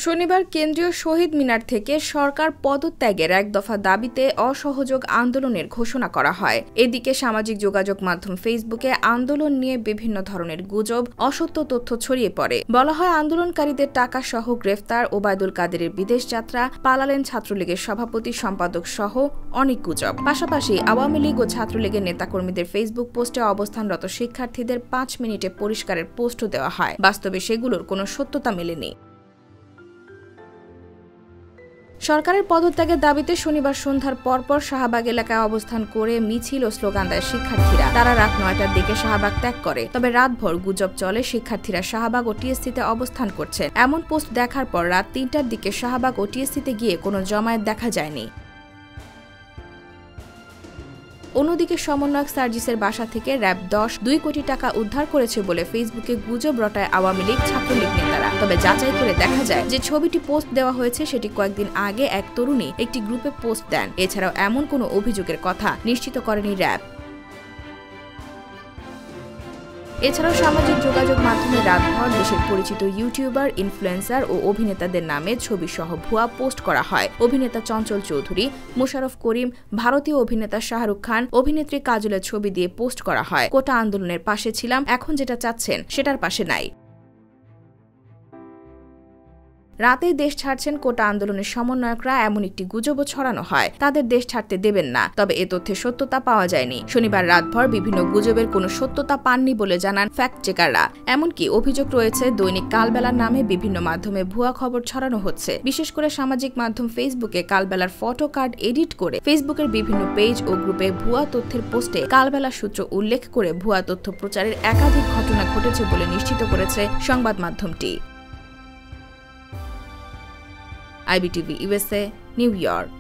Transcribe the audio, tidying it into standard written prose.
শনিবার কেন্দ্রীয় শহীদ মিনার থেকে সরকার পদত্যাগের এক দফা দাবিতে অসহযোগ আন্দোলনের ঘোষণা করা হয়। এদিকে সামাজিক যোগাযোগ মাধ্যম ফেসবুকে আন্দোলন নিয়ে বিভিন্ন ধরনের গুজব, অসত্য তথ্য ছড়িয়ে পড়ে। বলা হয় আন্দোলনকারীদের টাকা সহ গ্রেফতার, ওবায়দুল কাদেরের বিদেশ যাত্রা, পালালেন ছাত্রলীগের সভাপতি সম্পাদক সহ অনেক গুজব। পাশাপাশি আওয়ামী লীগ ও ছাত্রলীগের নেতাকর্মীদের ফেসবুক পোস্টে অবস্থানরত শিক্ষার্থীদের ৫ মিনিটে পরিষ্কারের পোস্টও দেওয়া হয়। বাস্তবে সেগুলোর কোনো সত্যতা মেলেনি। সরকারের পদত্যাগের দাবিতে শনিবার সন্ধ্যার পরপর শাহবাগ এলাকায় অবস্থান করে মিছিল ও স্লোগান দেয় শিক্ষার্থীরা। তারা রাত ৯টার দিকে শাহবাগ ত্যাগ করে। তবে রাতভর গুজব চলে শিক্ষার্থীরা শাহবাগ ও টিএসসিতে অবস্থান করছে। এমন পোস্ট দেখার পর রাত ৩টার দিকে শাহবাগ ও টিএসসিতে গিয়ে কোনো জমায়েত দেখা যায়নি। অন্যদিকে সমন্বয়ক সার্জিসের বাসা থেকে র‍্যাব ২ কোটি টাকা উদ্ধার করেছে বলে ফেসবুকে গুজব রটায় আওয়ামী লীগ, ছাত্রলীগ নেতারা। তবে যাচাই করে দেখা যায় যে ছবিটি পোস্ট দেওয়া হয়েছে সেটি কয়েকদিন আগে এক তরুণী একটি গ্রুপে পোস্ট দেন। এছাড়াও এমন কোনো অভিযোগের কথা নিশ্চিত করেনি র‍্যাব। এছাড়াও সামাজিক যোগাযোগ মাধ্যমে রাতভর দেশের পরিচিত ইউটিউবার, ইনফ্লুয়েন্সার ও অভিনেতাদের নামে ছবি সহ ভুয়া পোস্ট করা হয়। অভিনেতা চঞ্চল চৌধুরী, মোশাররফ করিম, ভারতীয় অভিনেতা শাহরুখ খান, অভিনেত্রী কাজলের ছবি দিয়ে পোস্ট করা হয়। কোটা আন্দোলনের পাশে ছিলাম, এখন যেটা চাচ্ছেন সেটার পাশে নাই। রাতেই দেশ ছাড়ছেন কোটা আন্দোলনের সমন্বয়করা, এমন একটি গুজবও ছড়ানো হয়। তাদের দেশ ছাড়তে দেবেন না, তবে এ তথ্যের সত্যতা পাওয়া যায়নি। শনিবার রাতভর বিভিন্ন গুজবের কোনো সত্যতা পাননি বলে জানান ফ্যাক্ট চেকাররা। এমনকি অভিযোগ রয়েছে দৈনিক কালবেলার নামে বিভিন্ন মাধ্যমে ভুয়া খবর ছড়ানো হচ্ছে। বিশেষ করে সামাজিক মাধ্যম ফেসবুকে কালবেলার ফটো কার্ড এডিট করে ফেসবুকের বিভিন্ন পেজ ও গ্রুপে ভুয়া তথ্যের পোস্টে কালবেলার সূত্র উল্লেখ করে ভুয়া তথ্য প্রচারের একাধিক ঘটনা ঘটেছে বলে নিশ্চিত করেছে সংবাদ মাধ্যমটি। IBTV USA, new York.